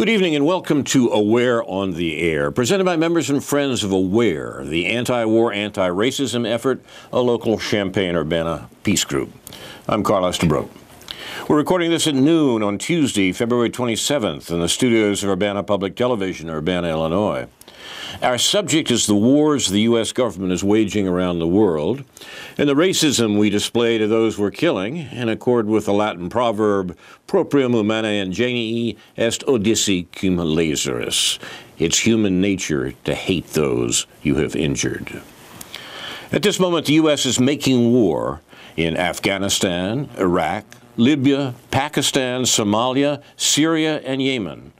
Good evening and welcome to Aware on the Air, presented by members and friends of Aware, the anti-war, anti-racism effort, a local Champaign, Urbana peace group. I'm Carl Estabrook. We're recording this at noon on Tuesday, February 27th, in the studios of Urbana Public Television, Urbana, Illinois. Our subject is the wars the U.S. government is waging around the world, and the racism we display to those we're killing, in accord with the Latin proverb, proprium humanae ingenii est odissi cum laceris. It's human nature to hate those you have injured. At this moment, the U.S. is making war in Afghanistan, Iraq, Libya, Pakistan, Somalia, Syria, and Yemen,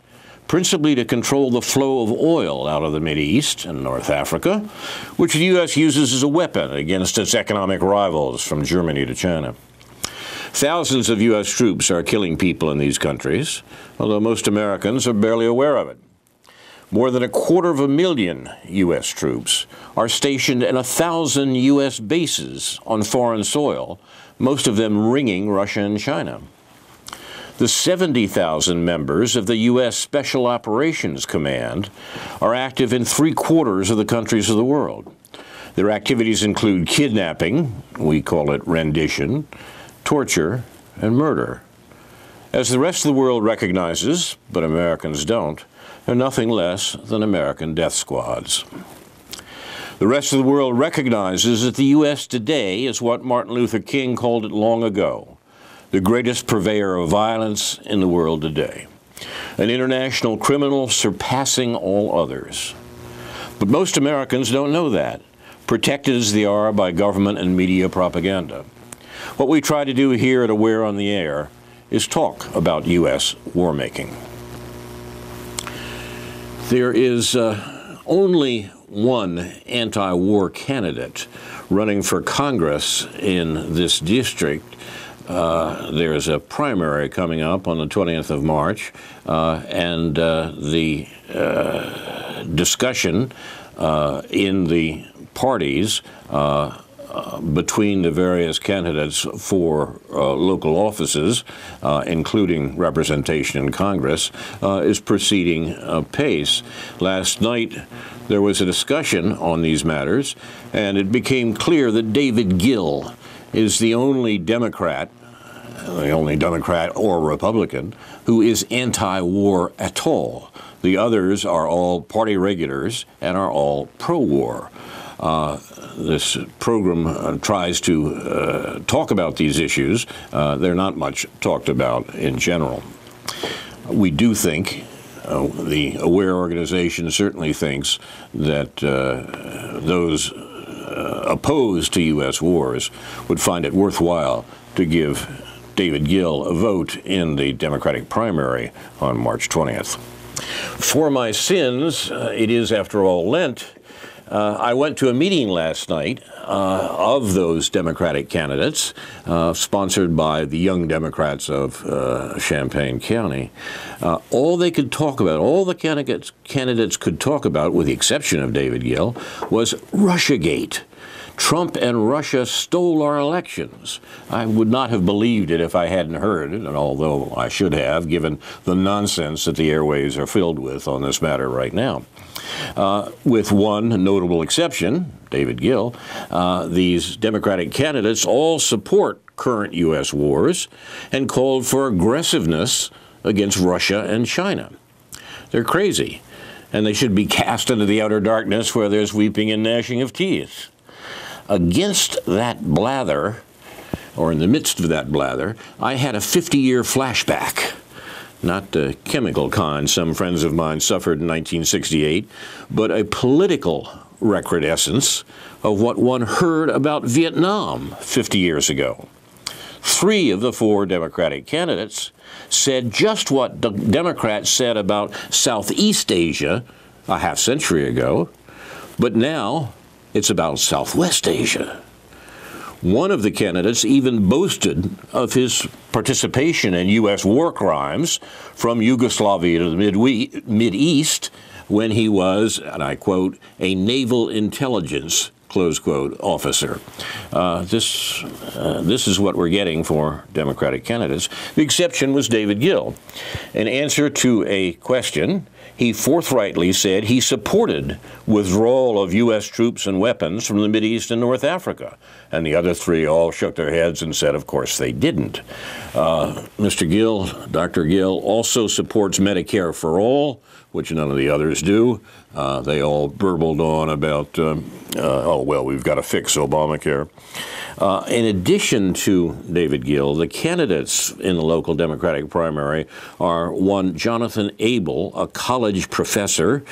principally to control the flow of oil out of the Mideast and North Africa, which the U.S. uses as a weapon against its economic rivals from Germany to China. Thousands of U.S. troops are killing people in these countries, although most Americans are barely aware of it. More than 250,000 U.S. troops are stationed in 1,000 U.S. bases on foreign soil, most of them ringing Russia and China. The 70,000 members of the U.S. Special Operations Command are active in 3/4 of the countries of the world. Their activities include kidnapping, we call it rendition, torture, and murder. As the rest of the world recognizes, but Americans don't, they're nothing less than American death squads. The rest of the world recognizes that the U.S. today is what Martin Luther King called it long ago: the greatest purveyor of violence in the world today, an international criminal surpassing all others. But most Americans don't know that, protected as they are by government and media propaganda. What we try to do here at Aware on the Air is talk about U.S. war-making. There is only one anti-war candidate running for Congress in this district. There's a primary coming up on the 20th of March, and the discussion in the parties between the various candidates for local offices, including representation in Congress, is proceeding apace. Last night, there was a discussion on these matters, and it became clear that David Gill is the only Democrat or Republican who is anti-war at all. The others are all party regulars and are all pro-war. This program tries to talk about these issues. They're not much talked about in general. We do think, the Aware organization certainly thinks, that those opposed to U.S. wars would find it worthwhile to give David Gill a vote in the Democratic primary on March 20th. For my sins, it is, after all, Lent. I went to a meeting last night of those Democratic candidates, sponsored by the Young Democrats of Champaign County. All they could talk about, all the candidates could talk about, with the exception of David Gill, was Russiagate. Trump and Russia stole our elections. I would not have believed it if I hadn't heard it, and although I should have, given the nonsense that the airways are filled with on this matter right now. With one notable exception, David Gill, these Democratic candidates all support current U.S. wars and called for aggressiveness against Russia and China. They're crazy, and they should be cast into the outer darkness where there's weeping and gnashing of teeth. Against that blather, or in the midst of that blather, I had a 50-year flashback. Not the chemical kind some friends of mine suffered in 1968, but a political recrudescence of what one heard about Vietnam 50 years ago. 3 of the 4 Democratic candidates said just what the Democrats said about Southeast Asia a half-century ago, but now it's about Southwest Asia. One of the candidates even boasted of his participation in U.S. war crimes from Yugoslavia to the Mideast when he was, and I quote, a naval intelligence close quote, officer. This is what we're getting for Democratic candidates. The exception was David Gill. In answer to a question, he forthrightly said he supported withdrawal of U.S. troops and weapons from the Mideast and North Africa. And the other three all shook their heads and said, of course, they didn't. Mr. Gill, Dr. Gill, also supports Medicare for all, which none of the others do. They all burbled on about, oh, well, we've got to fix Obamacare. In addition to David Gill, the candidates in the local Democratic primary are one Jonathan Abel, a college professor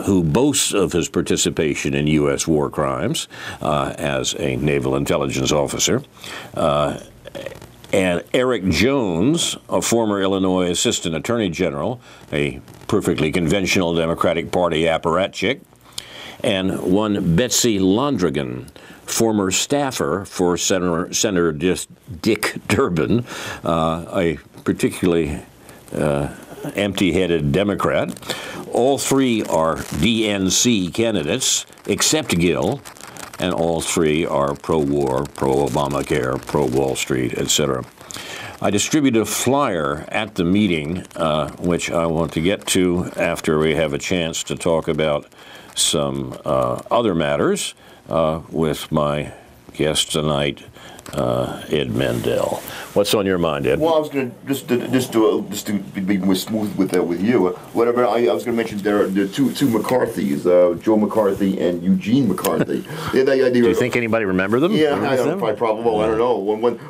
who boasts of his participation in U.S. war crimes as a naval intelligence officer, and Eric Jones, a former Illinois Assistant Attorney General, a perfectly conventional Democratic Party apparatchik, and one Betsy Londrigan, former staffer for Senator Dick Durbin, a particularly empty-headed Democrat. All three are DNC candidates, except Gill, and all three are pro-war, pro-Obamacare, pro-Wall Street, etc. I distributed a flyer at the meeting, which I want to get to after we have a chance to talk about some other matters with my guest tonight, Ed Mandel. What's on your mind, Ed? Well, I was going to just to be more smooth with you. Whatever I was going to mention, there are two McCarthys, Joe McCarthy and Eugene McCarthy. Do you think anybody remember them? Yeah, probably. Well, I don't know.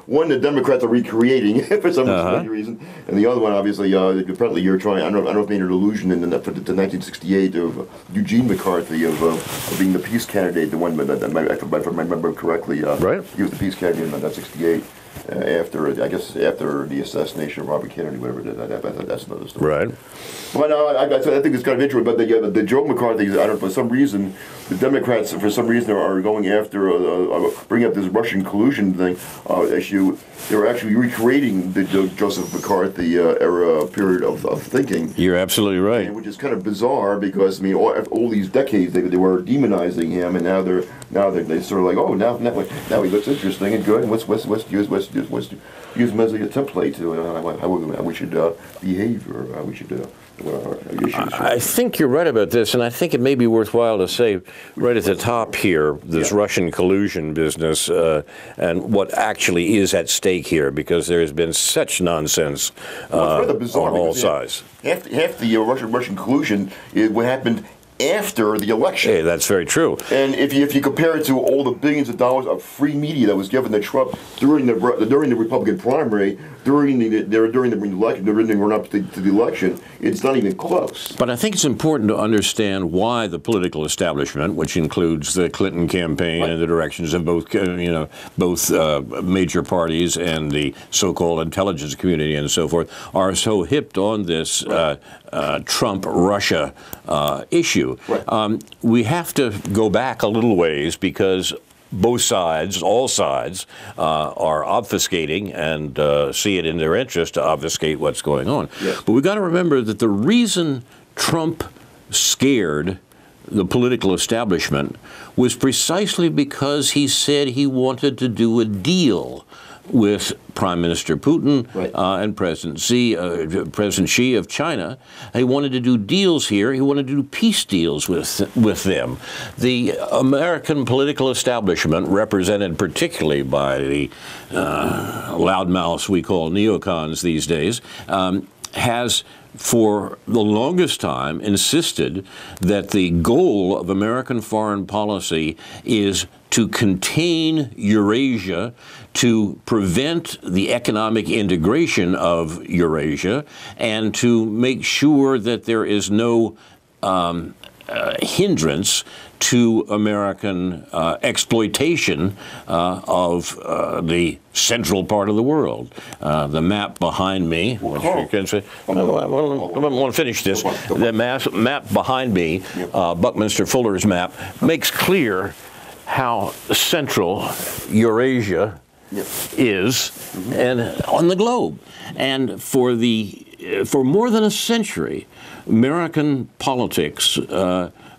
One the Democrats are recreating for some reason, and the other one, obviously, apparently you're trying. I don't know if made an allusion in the 1968 of Eugene McCarthy of being the peace candidate, the one that if I remember correctly, right? He was the peace candidate in 1968. After the assassination of Robert Kennedy, whatever that's another story. Right. But I think it's kind of interesting. But the Joe McCarthy, I don't know, for some reason, the Democrats, are going after, bringing up this Russian collusion thing issue. They're actually recreating the Joseph McCarthy era period of thinking. You're absolutely right. Which is kind of bizarre because, I mean, all these decades they were demonizing him, and now they're sort of like, oh, now he looks interesting and good. And let's use him as a template to how we should behave or how we should. I think you're right about this, and I think it may be worthwhile to say right at the top here, this Russian collusion business and what actually is at stake here, because there has been such nonsense on all sides. Half the Russian collusion is what happened after the election. Hey, that's very true. And if you compare it to all the billions of dollars of free media that was given to Trump during the Republican primary, during the election, during the run-up to the election, it's not even close. But I think it's important to understand why the political establishment, which includes the Clinton campaign and the directions of both major parties and the so-called intelligence community and so forth, are so hipped on this Trump-Russia issue. Right. We have to go back a little ways because both sides, all sides, are obfuscating and see it in their interest to obfuscate what's going on. Yes. But we've got to remember that the reason Trump scared the political establishment was precisely because he said he wanted to do a deal with Prime Minister Putin and President Xi of China. He wanted to do deals here. He wanted to do peace deals with them. The American political establishment, represented particularly by the loudmouths we call neocons these days, has for the longest time insisted that the goal of American foreign policy is to contain Eurasia, to prevent the economic integration of Eurasia, and to make sure that there is no hindrance to American exploitation of the central part of the world. The map behind me, which you can say, I want to finish this. The map behind me, Buckminster Fuller's map, makes clear how central Eurasia is and on the globe. And for more than a century, American politics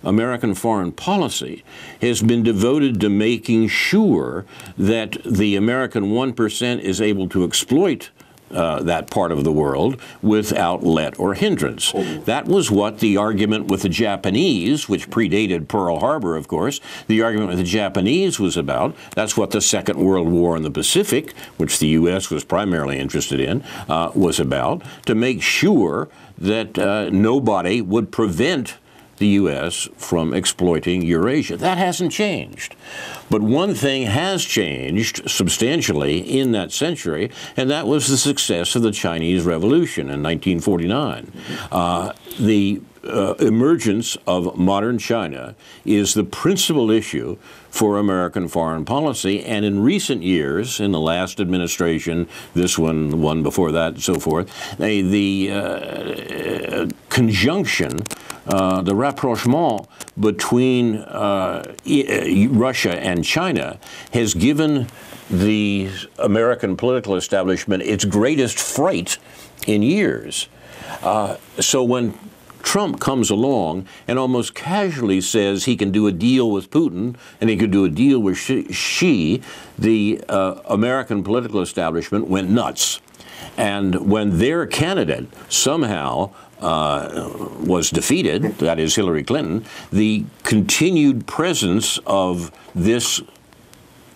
American foreign policy has been devoted to making sure that the American 1% is able to exploit that part of the world without let or hindrance. That was what the argument with the Japanese, which predated Pearl Harbor, of course, the argument with the Japanese was about. That's what the Second World War in the Pacific, which the U.S. was primarily interested in, was about, to make sure that nobody would prevent the U.S. from exploiting Eurasia. That hasn't changed. But one thing has changed substantially in that century, and that was the success of the Chinese Revolution in 1949. The emergence of modern China is the principal issue for American foreign policy, and in recent years, in the last administration, this one, the one before that, and so forth, the conjunction, the rapprochement between Russia and China has given the American political establishment its greatest fright in years. So when Trump comes along and almost casually says he can do a deal with Putin and he could do a deal with Xi, the American political establishment went nuts. And when their candidate somehow was defeated, that is Hillary Clinton, the continued presence of this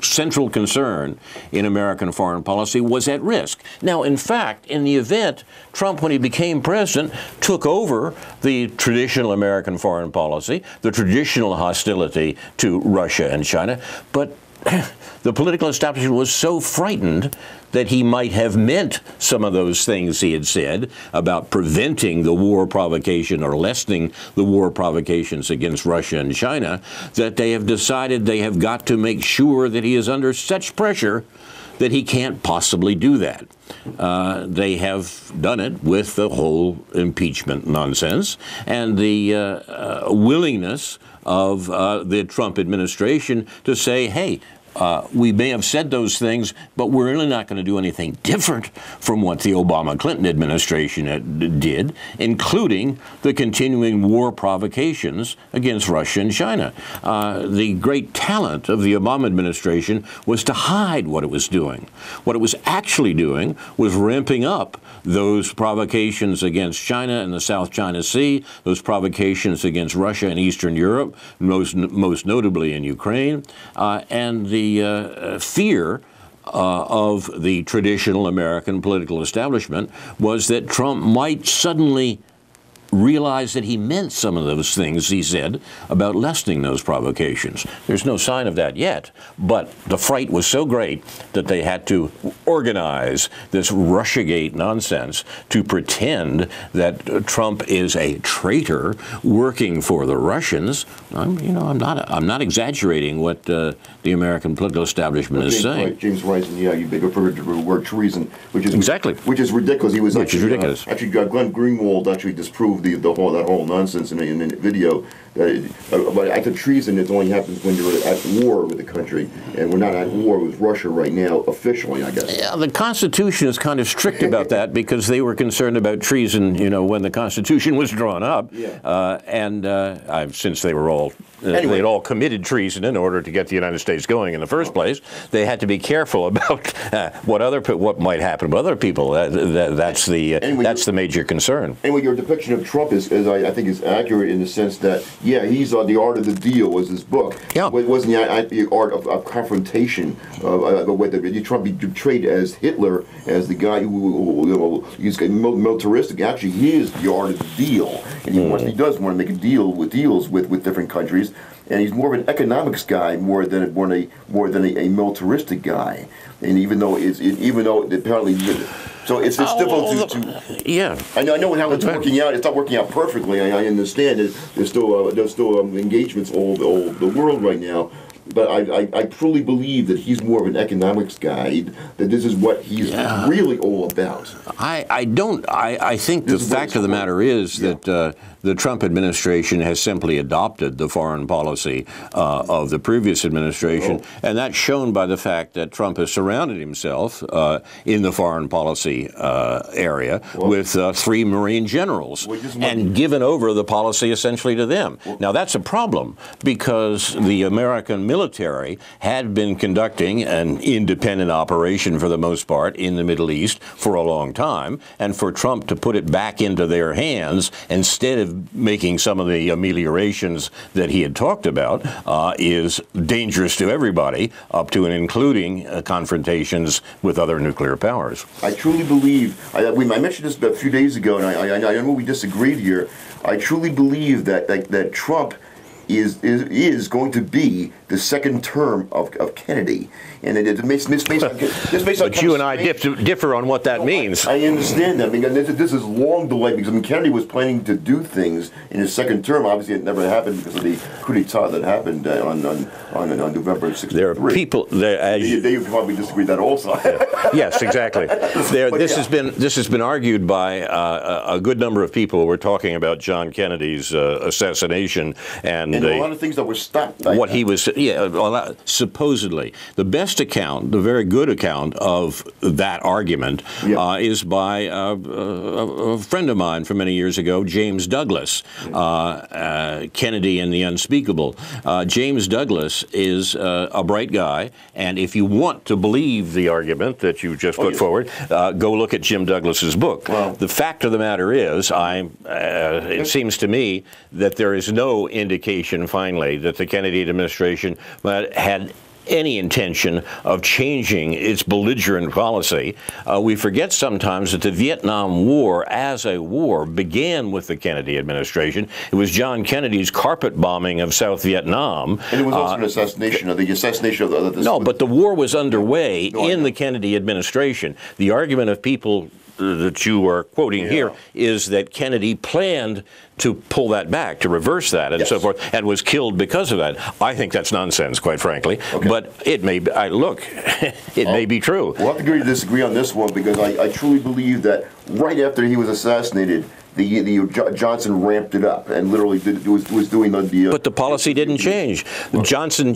central concern in American foreign policy was at risk. Now, in fact, in the event, Trump, when he became president, took over the traditional American foreign policy, the traditional hostility to Russia and China, but the political establishment was so frightened that he might have meant some of those things he had said about preventing the war provocation or lessening the war provocations against Russia and China, that they have decided they have got to make sure that he is under such pressure that he can't possibly do that. They have done it with the whole impeachment nonsense and the willingness of the Trump administration to say, hey, we may have said those things, but we're really not going to do anything different from what the Obama-Clinton administration did, including the continuing war provocations against Russia and China. The great talent of the Obama administration was to hide what it was doing. What it was actually doing was ramping up those provocations against China in the South China Sea, those provocations against Russia and Eastern Europe, most notably in Ukraine, and the fear of the traditional American political establishment was that Trump might suddenly realize that he meant some of those things he said about lessening those provocations. There's no sign of that yet, but the fright was so great that they had to organize this Russiagate nonsense to pretend that Trump is a traitor working for the Russians. I'm not exaggerating what the American political establishment is saying. James Risen, yeah, you referred to the word treason, which is which is ridiculous. He was ridiculous. Actually, Glenn Greenwald actually disproved that whole nonsense in the video. But act of treason, it only happens when you're at war with the country, and we're not at war with Russia right now, officially, I guess. Yeah, the Constitution is kind of strict about that because they were concerned about treason, when the Constitution was drawn up, since they were all they'd all committed treason in order to get the United States going in the first place, they had to be careful about what might happen with other people. That's the major concern. Anyway, your depiction of Trump I think is accurate in the sense that, yeah, he's The Art of the Deal was his book. Yeah. It wasn't the art of confrontation. Trump be portrayed as Hitler, as the guy who he's militaristic. Actually, he is the art of the deal, and he does want to make deals with different countries. And he's more of an economics guy more than a militaristic guy. And even though apparently. So it's difficult to yeah. I know how it's working out. It's not working out perfectly. I understand it. There's still engagements all the world right now. But I truly believe that he's more of an economics guy. That this is what he's really all about. I think the fact of the matter is that the Trump administration has simply adopted the foreign policy of the previous administration, and that's shown by the fact that Trump has surrounded himself in the foreign policy area with 3 Marine generals and given over the policy essentially to them. Now, that's a problem because the American military had been conducting an independent operation for the most part in the Middle East for a long time, and for Trump to put it back into their hands instead of making some of the ameliorations that he had talked about is dangerous to everybody, up to and including confrontations with other nuclear powers. I truly believe, I mentioned this a few days ago, and I know we disagreed here. I truly believe that Trump is going to be the second term of Kennedy, and it makes But you and I differ on what that means. I understand that. I mean, this is long delayed because Kennedy was planning to do things in his second term. Obviously, it never happened because of the coup d'état that happened on November 63. There are people there. You probably disagree with that also. Yes, exactly. This has been argued by a good number of people. We're talking about John Kennedy's assassination and a lot of things that were stopped. What he was, supposedly. The best account, the very good account of that argument is by a friend of mine from many years ago, James Douglas, Kennedy and the Unspeakable. James Douglas is a bright guy, and if you want to believe the argument that you just put forward, go look at Jim Douglas's book. Wow. The fact of the matter is, it seems to me that there is no indication, finally, that the Kennedy administration had any intention of changing its belligerent policy. We forget sometimes that the Vietnam War as a war began with the Kennedy administration. It was John Kennedy's carpet bombing of South Vietnam. And it was also an assassination of the... No, but the war was underway in the Kennedy administration. The argument of people that you are quoting here is that Kennedy planned to pull that back, to reverse that, and so forth, and was killed because of that. I think that's nonsense, quite frankly. Okay. But it may be, it may be true. We'll have to agree to disagree on this one, because I truly believe that right after he was assassinated, Johnson ramped it up and literally was doing the. But the policy didn't change. Johnson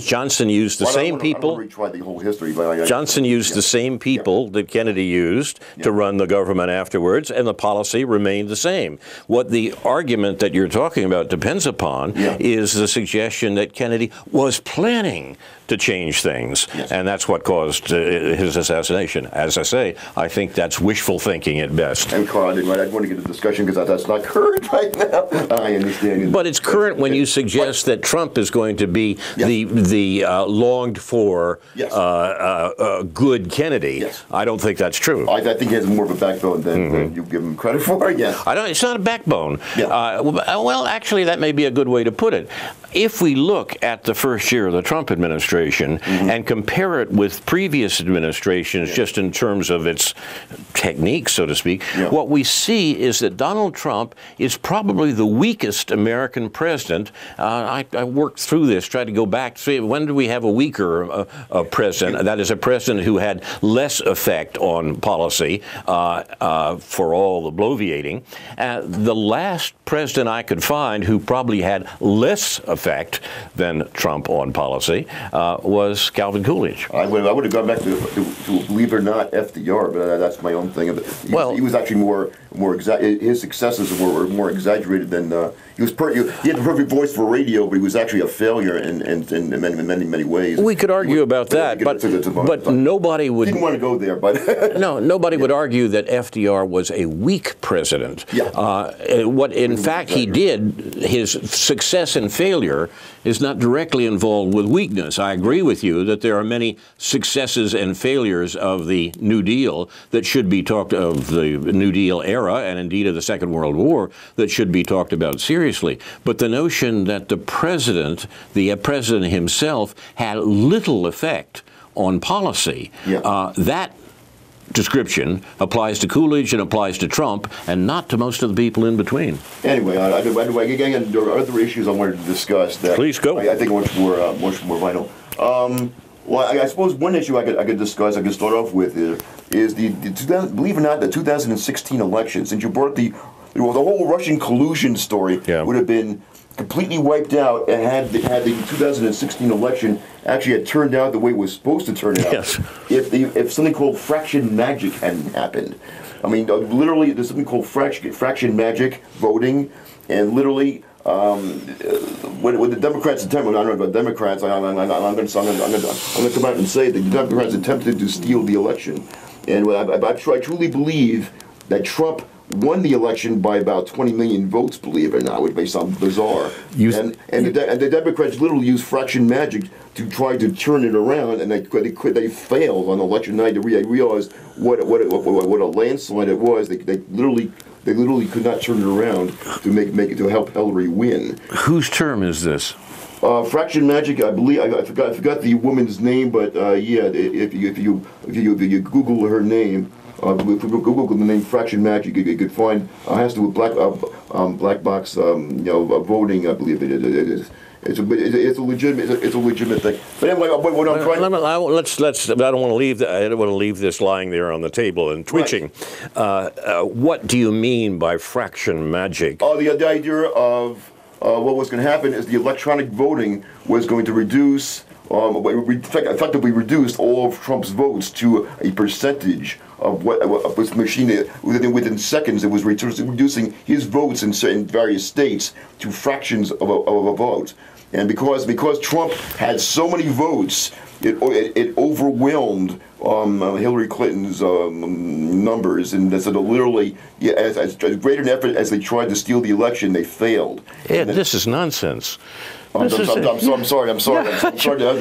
used the same people. I don't want to retry the whole history, but Johnson used the same people that Kennedy used to run the government afterwards, and the policy remained the same. What the argument that you're talking about depends upon is the suggestion that Kennedy was planning to change things, and that's what caused his assassination. As I say, I think that's wishful thinking at best. And Carl, I didn't want to get a discussion because that's not current right now. I understand. But it's current when you suggest that Trump is going to be the longed-for good Kennedy. Yes. I don't think that's true. I think he has more of a backbone than you give him credit for. Yes. It's not a backbone. Well, actually, that may be a good way to put it. If we look at the first year of the Trump administration and compare it with previous administrations, just in terms of its technique, so to speak, what we see is that Donald Trump is probably the weakest American president. I worked through this, tried to go back to see when did we have a weaker president. That is, a president who had less effect on policy for all the bloviating. The last president I could find who probably had less effect than Trump on policy was Calvin Coolidge. I would have gone back to believe it or not, FDR, but that's my own thing. He was actually his successes were more exaggerated than he had the perfect voice for radio, but he was actually a failure in many ways. We could argue about that, but nobody would. Didn't want to go there, but no, nobody would argue that FDR was a weak president. What in fact he did, his success and failure is not directly involved with weakness. I agree with you that there are many successes and failures of the New Deal that should be talked of, the New Deal era, and indeed of the Second World War, that should be talked about seriously. But the notion that the president himself, had little effect on policy, that description applies to Coolidge and applies to Trump, and not to most of the people in between. Anyway, again, there are other issues I wanted to discuss that please go. I think much more vital. Well, I suppose one issue I could discuss, I could start off with, is believe it or not, the 2016 election. Since you brought the the whole Russian collusion story Yeah. would have been completely wiped out, and had the 2016 election actually had turned out the way it was supposed to turn out. Yes. If something called fraction magic hadn't happened. I mean, literally, there's something called fraction magic voting, and literally, when the Democrats attempted, I don't know about Democrats, I'm going to come out and say that the Democrats attempted to steal the election, and I truly believe that Trump won the election by about 20 million votes, believe it or not, which may sound bizarre. And the Democrats literally used fraction magic to try to turn it around, and they failed on election night. They realized what a landslide it was. They literally could not turn it around to help Hillary win. Whose term is this? Fraction magic, I believe. I forgot the woman's name, but yeah, if you Google her name. If you Google the name Fraction Magic, you could find has to do with black box voting. I believe it is. It's a legitimate thing. But anyway, what I'm trying. Let's. I don't want to leave. I don't want to leave this lying there on the table and twitching. Right. What do you mean by fraction magic? The idea of what was going to happen is the electronic voting was going to reduce. Effectively reduced all of Trump's votes to a percentage of what this machine. Within seconds, it was reducing his votes in various states to fractions of a vote. And because Trump had so many votes, it overwhelmed Hillary Clinton's numbers, and so literally, as great an effort as they tried to steal the election, they failed. Yeah, this is nonsense. I'm sorry.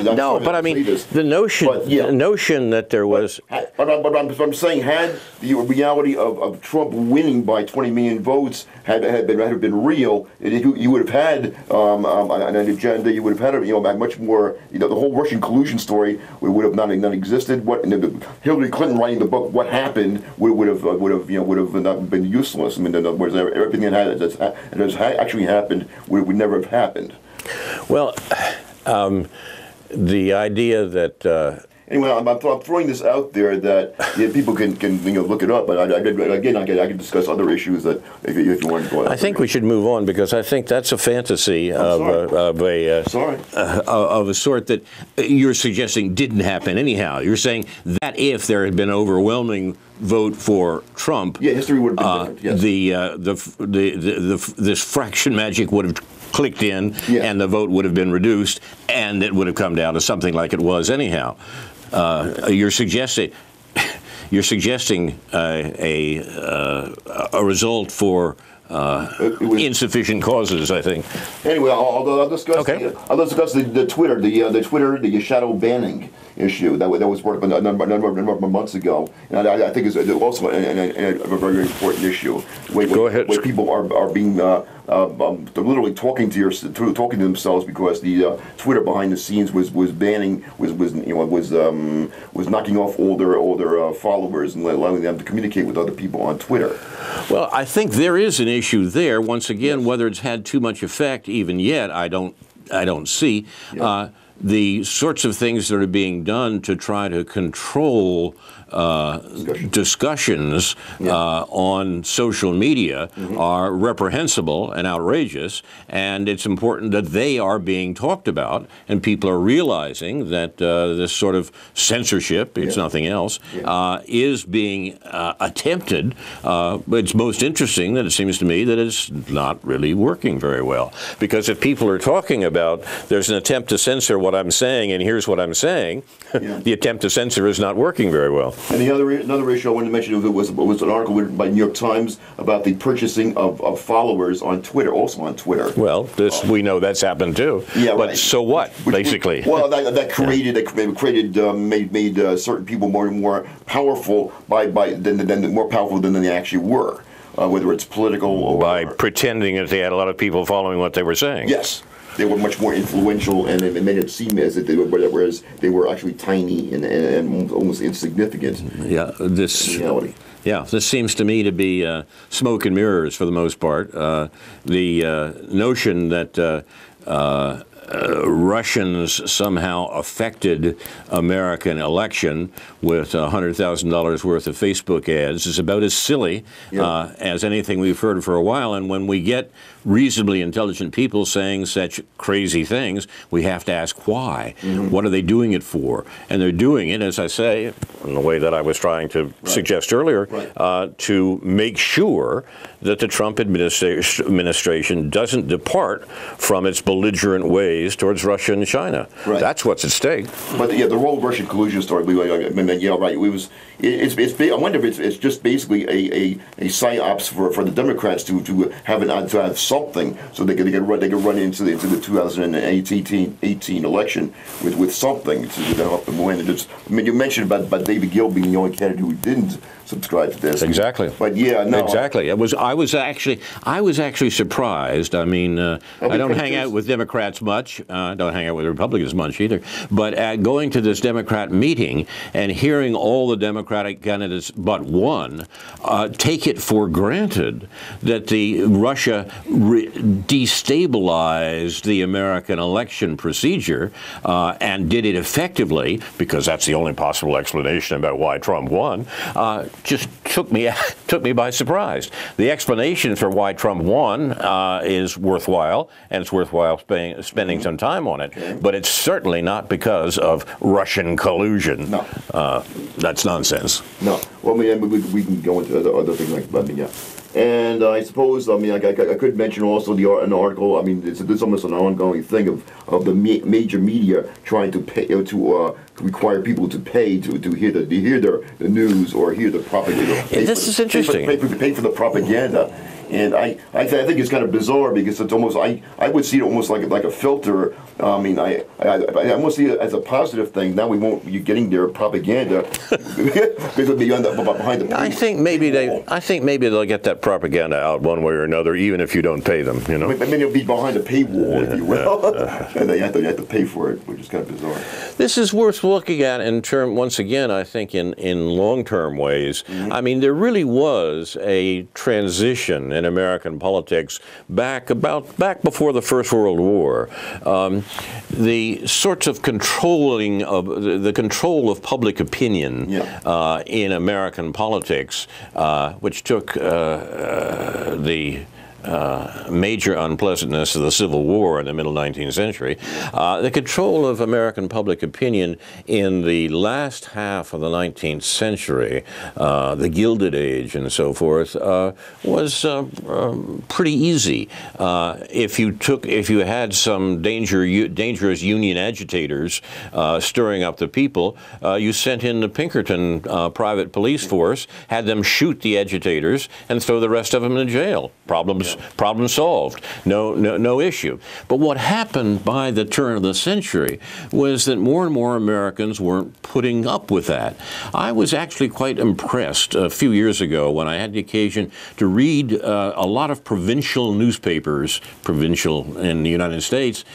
No, but I mean, the notion that there was. But I'm saying, had the reality of Trump winning by 20 million votes had been real, you would have had an agenda. You would have had much more. The whole Russian collusion story would have not existed. Hillary Clinton writing the book "What Happened" would have not been useless. I mean, in other words, everything that has actually happened would never have happened. Well, the idea that anyway, I'm throwing this out there that people can look it up. But I can discuss other issues that if you want to go. I think we should move on, because I think that's a fantasy of a sort that you're suggesting didn't happen anyhow. You're saying that if there had been overwhelming vote for Trump, history would have been different. Yes. This fraction magic would have clicked in, and the vote would have been reduced, and it would have come down to something like it was anyhow. You're suggesting a result for insufficient causes, I think. Anyway, I'll discuss. Okay. I'll discuss the Twitter shadow banning issue that was brought up a number of months ago, and I think it's also a very important issue. Go ahead. Where people are being they're literally talking to themselves, because the Twitter behind the scenes was banning was knocking off all their followers and allowing them to communicate with other people on Twitter. Well, I think there is an issue there. Once again, whether it's had too much effect even yet, I don't see. Yeah. The sorts of things that are being done to try to control discussions on social media are reprehensible and outrageous, and it's important that they are being talked about, and people are realizing that this sort of censorship, it's nothing else, is being attempted. But it's most interesting that it seems to me that it's not really working very well, because if people are talking about there's an attempt to censor what I'm saying, and here's what I'm saying, the attempt to censor is not working very well. And another issue I wanted to mention was an article written by New York Times about the purchasing of followers on Twitter, also on Twitter. Well, we know that's happened too. Yeah, but so what? Basically, made certain people more powerful more powerful than they actually were, whether it's political or by pretending that they had a lot of people following what they were saying. Yes. They were much more influential, and it made it seem as if they were, whereas they were actually tiny and almost insignificant. Yeah, this reality. Yeah, this seems to me to be smoke and mirrors for the most part. The notion that Russians somehow affected American election with $100,000 worth of Facebook ads is about as silly as anything we've heard for a while. And when we get reasonably intelligent people saying such crazy things, we have to ask why. What are they doing it for? And they're doing it, as I say, in the way that I was trying to suggest earlier, to make sure that the Trump administration doesn't depart from its belligerent ways towards Russia and China. That's what's at stake. But the whole Russian collusion story, right? I wonder if it's just basically a psyops for the Democrats to have something so they can run into the 2018 election with something to help them win. You mentioned about David Gill being the only candidate who didn't subscribe to this. Exactly. But exactly. I was actually surprised. I mean, I don't hang out with Democrats much. I don't hang out with Republicans much either. But going to this Democrat meeting and hearing all the Democratic candidates but one take it for granted that Russia destabilized the American election procedure and did it effectively, because that's the only possible explanation about why Trump won, just took me by surprise. The explanation for why Trump won is worthwhile, and it's worthwhile spending some time on it. But it's certainly not because of Russian collusion. No, that's nonsense. No. Well, we can go into other things like that. And I suppose, I could mention also an article. I mean, it's almost an ongoing thing of the major media trying to pay to require people to pay to hear the news or hear the propaganda. This is interesting. Pay for the propaganda. And I think it's kind of bizarre because it's almost I would see it almost like a filter. I mean, I almost see it as a positive thing. Now we won't be getting their propaganda because it'll be behind the paywall. I think maybe they'll get that propaganda out one way or another, even if you don't pay them. You know, I mean, it'll be behind a paywall, if you will, and they have to pay for it, which is kind of bizarre. This is worth looking at once again, I think, in long-term ways. I mean, there really was a transition in American politics back before the First World War. The sorts of control of public opinion in American politics, which took the major unpleasantness of the Civil War in the middle 19th century, the control of American public opinion in the last half of the 19th century, the Gilded Age and so forth, was pretty easy. If you had some dangerous Union agitators stirring up the people, you sent in the Pinkerton private police force, had them shoot the agitators, and throw the rest of them in jail. Problem solved. No issue. But what happened by the turn of the century was that more and more Americans weren't putting up with that. I was actually quite impressed a few years ago when I had the occasion to read a lot of provincial newspapers, provincial in the United States,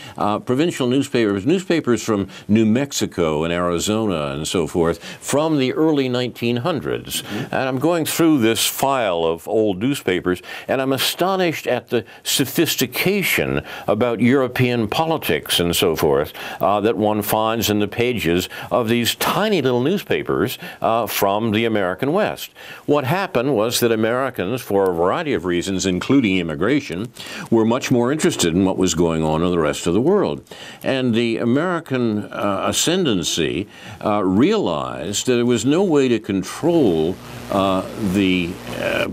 provincial newspapers from New Mexico and Arizona and so forth from the early 1900s. And I'm going through this file of old newspapers, and I'm astonished at the sophistication about European politics and so forth that one finds in the pages of these tiny little newspapers from the American West. What happened was that Americans, for a variety of reasons, including immigration, were much more interested in what was going on in the rest of the world. And the American ascendancy realized that there was no way to control the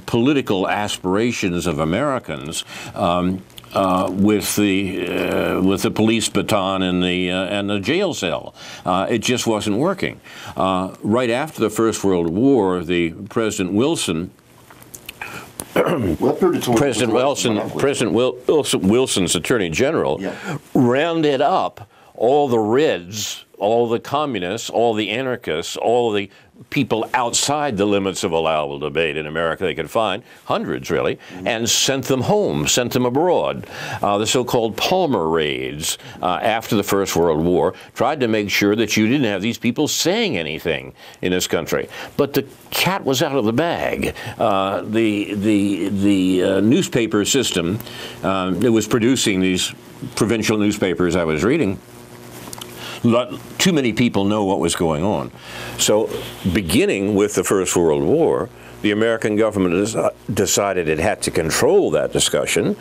political aspirations of Americans with the police baton and the jail cell. It just wasn't working. Right after the First World War, President Wilson's Attorney General rounded up all the Reds, all the communists, all the anarchists, all the people outside the limits of allowable debate in America they could find, hundreds really, and sent them home, sent them abroad. The so-called Palmer raids after the First World War tried to make sure that you didn't have these people saying anything in this country. But the cat was out of the bag. The newspaper system that was producing these provincial newspapers I was reading, too many people know what was going on. So beginning with the First World War, the American government decided it had to control that discussion.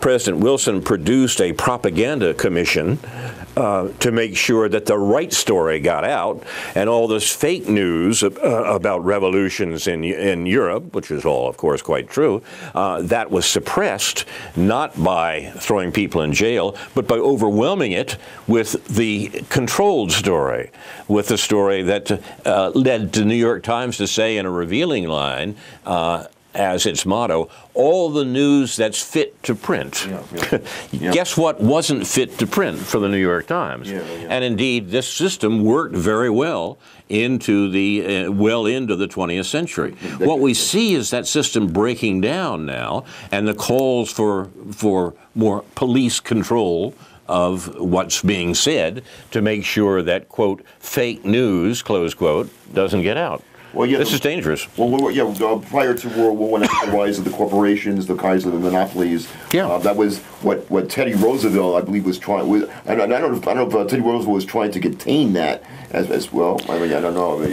President Wilson produced a propaganda commission to make sure that the right story got out, and all this fake news about revolutions in Europe, which is all, of course, quite true, that was suppressed, not by throwing people in jail, but by overwhelming it with the controlled story, with the story that led the New York Times to say in a revealing line, as its motto, all the news that's fit to print. Guess what wasn't fit to print for the New York Times? And indeed, this system worked very well into the into the 20th century. What we see is that system breaking down now, and the calls for more police control of what's being said to make sure that, quote, fake news, close quote, doesn't get out. Well, yeah, this is dangerous. Well, prior to World War I, the rise of the corporations, the rise of the monopolies, that was what Teddy Roosevelt, I believe, was trying. I don't know if Teddy Roosevelt was trying to contain that as well. I mean, I don't know. He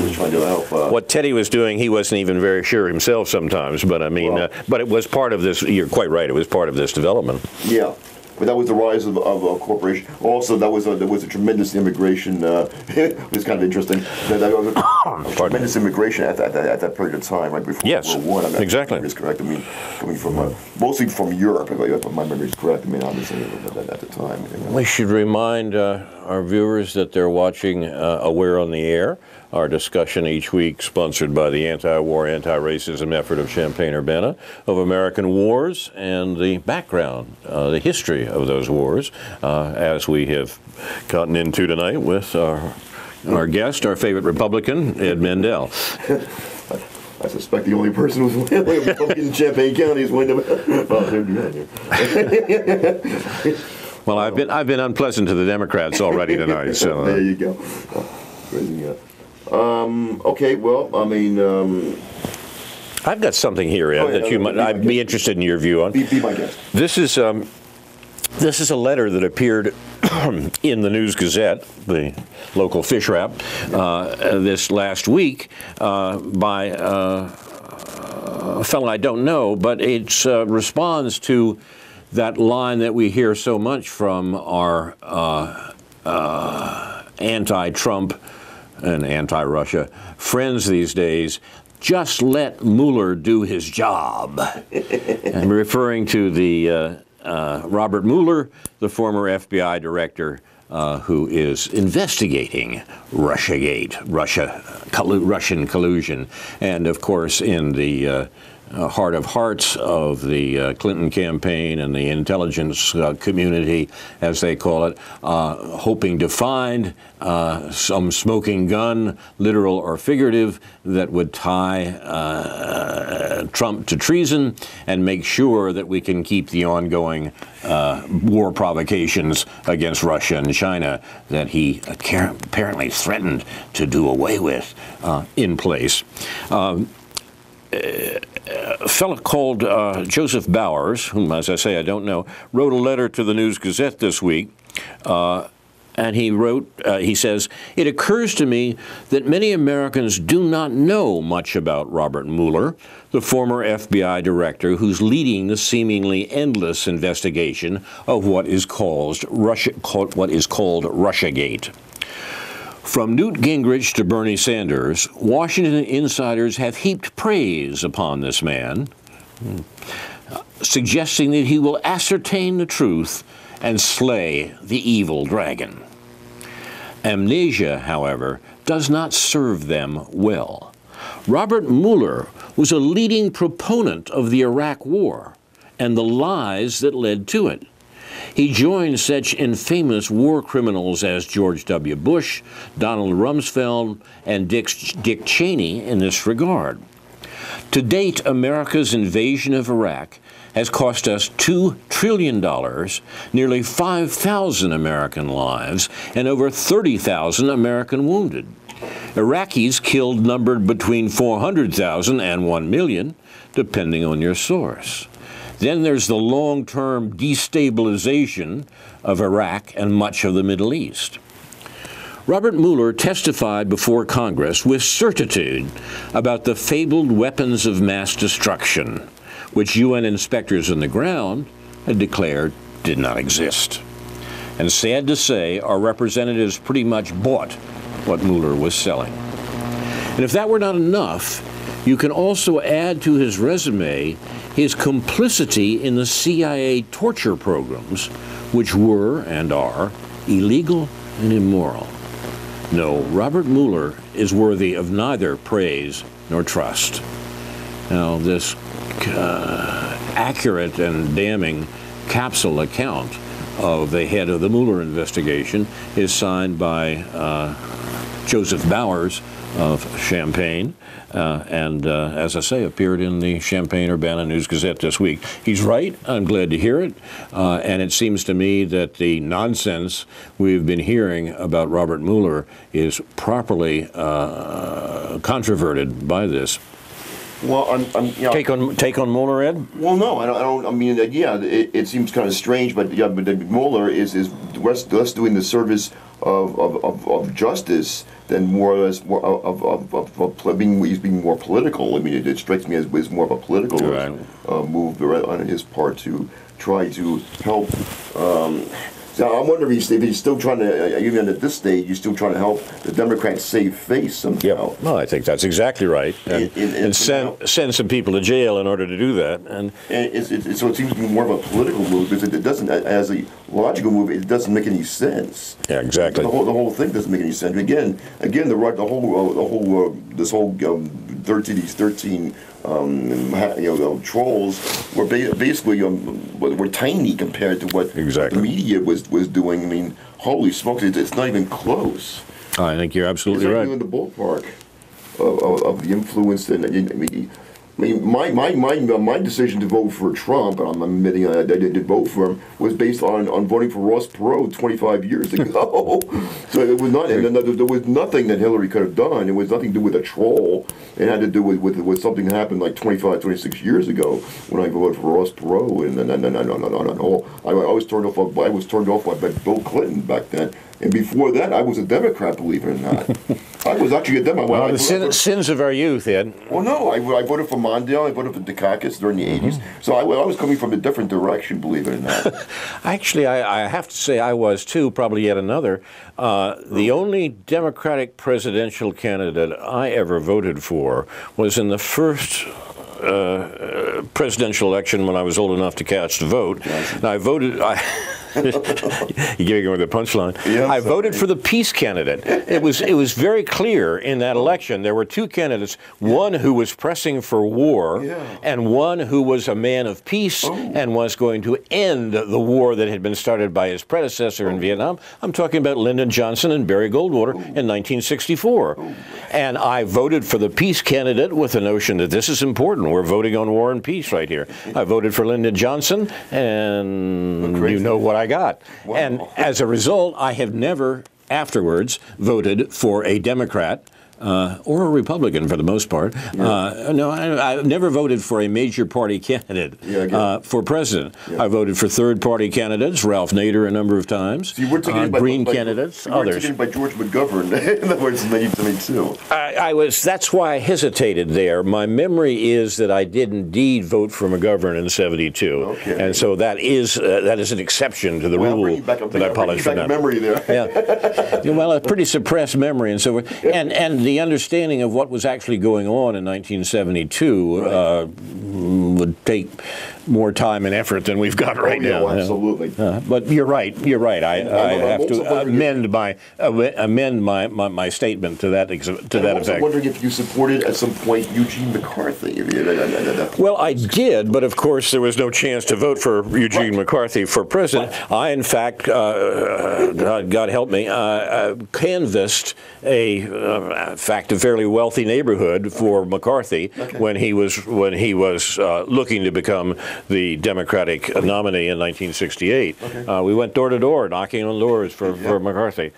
was trying to help. What Teddy was doing, he wasn't even very sure himself sometimes. But I mean, but it was part of this. You're quite right. It was part of this development. Yeah. But that was the rise of a corporation. Also, there was a tremendous immigration. It was kind of interesting. There was a tremendous immigration at that period of time, right before World War I. I mean, exactly. Is correct. I mean, coming from mostly from Europe, if my memory is correct. I mean, obviously at the time. We should remind our viewers that they're watching Aware on the Air, our discussion each week sponsored by the anti-war, anti-racism effort of Champaign, Urbana, of American wars and the background, the history of those wars, as we have gotten into tonight with our guest, our favorite Republican, Ed Mandel. I suspect the only person who's a Republican in Champaign County is Wyndham. Well, I've been unpleasant to the Democrats already tonight. So there you go. Crazy, okay, well, I mean, I've got something here, Ed, that I'd be interested in your view on. Be my guest. This is a letter that appeared in the News Gazette, the local fish wrap, this last week by a fellow I don't know, but it responds to that line that we hear so much from our anti-Trump and anti-Russia friends these days. Just let Mueller do his job. I'm referring to the Robert Mueller, the former FBI director who is investigating Russiagate, Russian collusion, and of course in the heart of hearts of the Clinton campaign and the intelligence community, as they call it, hoping to find some smoking gun, literal or figurative, that would tie Trump to treason and make sure that we can keep the ongoing war provocations against Russia and China that he apparently threatened to do away with in place. A fellow called Joseph Bowers, whom, as I say, I don't know, wrote a letter to the News Gazette this week, and he says, "It occurs to me that many Americans do not know much about Robert Mueller, the former FBI director who's leading the seemingly endless investigation of what is called Russiagate. From Newt Gingrich to Bernie Sanders, Washington insiders have heaped praise upon this man, suggesting that he will ascertain the truth and slay the evil dragon. Amnesia, however, does not serve them well. Robert Mueller was a leading proponent of the Iraq War and the lies that led to it. He joined such infamous war criminals as George W. Bush, Donald Rumsfeld, and Dick Cheney in this regard. To date, America's invasion of Iraq has cost us $2 trillion, nearly 5,000 American lives, and over 30,000 American wounded. Iraqis killed numbered between 400,000 and 1 million, depending on your source. Then there's the long-term destabilization of Iraq and much of the Middle East. Robert Mueller testified before Congress with certitude about the fabled weapons of mass destruction, which UN inspectors on the ground had declared did not exist. And sad to say, our representatives pretty much bought what Mueller was selling. And if that were not enough, you can also add to his resume his complicity in the CIA torture programs, which were and are illegal and immoral. No, Robert Mueller is worthy of neither praise nor trust. Now, this accurate and damning capsule account of the head of the Mueller investigation is signed by Joseph Bowers of Champaign, and as I say, appeared in the Champaign Urbana News Gazette this week. He's right. I'm glad to hear it. And it seems to me that the nonsense we've been hearing about Robert Mueller is properly controverted by this. Well, take on Mueller, Ed? Well, no, I don't. I mean, yeah, it seems kind of strange, but yeah, but Mueller is less doing the service of justice than more or less being more political. I mean, it strikes me as more of a political move on his part to try to help. So I wonder if he's still trying to, even at this stage, he's still trying to help the Democrats save face somehow. Yep. No, I think that's exactly right. And send some people to jail in order to do that. So it seems to be more of a political move because it doesn't, as a logical move, it doesn't make any sense. Yeah, exactly. The whole thing doesn't make any sense. Again, this whole 13 trolls were basically were tiny compared to what the media was doing. I mean, holy smokes, it's not even close. I think you're absolutely right. It's not even in the ballpark of the influence. I mean, my decision to vote for Trump, and I'm admitting I did vote for him, was based on voting for Ross Perot 25 years ago. So it was not, and there was nothing that Hillary could have done. It was nothing to do with a troll. It had to do with something that happened like 26 years ago when I voted for Ross Perot. And I was turned off by Bill Clinton back then. And before that, I was a Democrat, believe it or not. I was actually a Democrat. Well, the sins of our youth, Ed. Well, no, I voted for Mandel, I voted for Dukakis during the 80s. So I was coming from a different direction, believe it or not. Actually, I have to say I was too, probably yet another. The only Democratic presidential candidate I ever voted for was in the first presidential election when I was old enough to cast a vote. And I voted... You're giving away the punchline. Yes, I voted for the peace candidate. It was very clear in that election. There were two candidates, one who was pressing for war and one who was a man of peace and was going to end the war that had been started by his predecessor in Vietnam. I'm talking about Lyndon Johnson and Barry Goldwater in 1964. And I voted for the peace candidate with the notion that this is important. We're voting on war and peace right here. I voted for Lyndon Johnson, and you know what I got. Wow. And as a result, I have never afterwards voted for a Democrat or a Republican for the most part. No, I've never voted for a major party candidate for president. I voted for third-party candidates, Ralph Nader a number of times, so you weren't taken Green candidates, others. You were taken by George McGovern, in other words, in 1972. That's why I hesitated there. My memory is that I did indeed vote for McGovern in 72. Okay. And so that is an exception to the rule that I polished for now. Memory there. Well, a pretty suppressed memory, and so and the understanding of what was actually going on in 1972 would take more time and effort than we've got right now. Absolutely. But you're right. You're right. I have to amend my statement to that effect. I'm also wondering if you supported at some point Eugene McCarthy. Well, I did, but of course there was no chance to vote for Eugene McCarthy for president. I, in fact, God help me, canvassed a fairly wealthy neighborhood for McCarthy when he was looking to become the Democratic nominee in 1968. We went door to door, knocking on doors for McCarthy.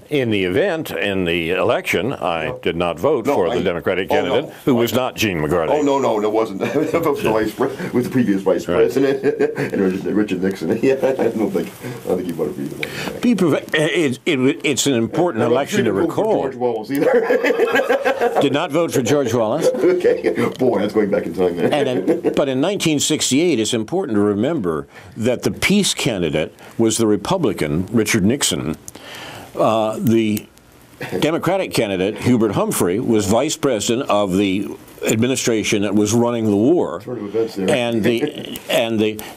In the event, in the election, I did not vote for the Democratic candidate, who was not Gene McCarthy. Oh, no, it wasn't. I voted with the previous vice president, and Richard Nixon. I don't think he voted for either one. It's an important election to recall. George Wallace either. Did not vote for George Wallace. Okay. Boy, that's going back in time there. But in 1968, it's important to remember that the peace candidate was the Republican, Richard Nixon. The Democratic candidate, Hubert Humphrey, was vice president of the administration that was running the war, and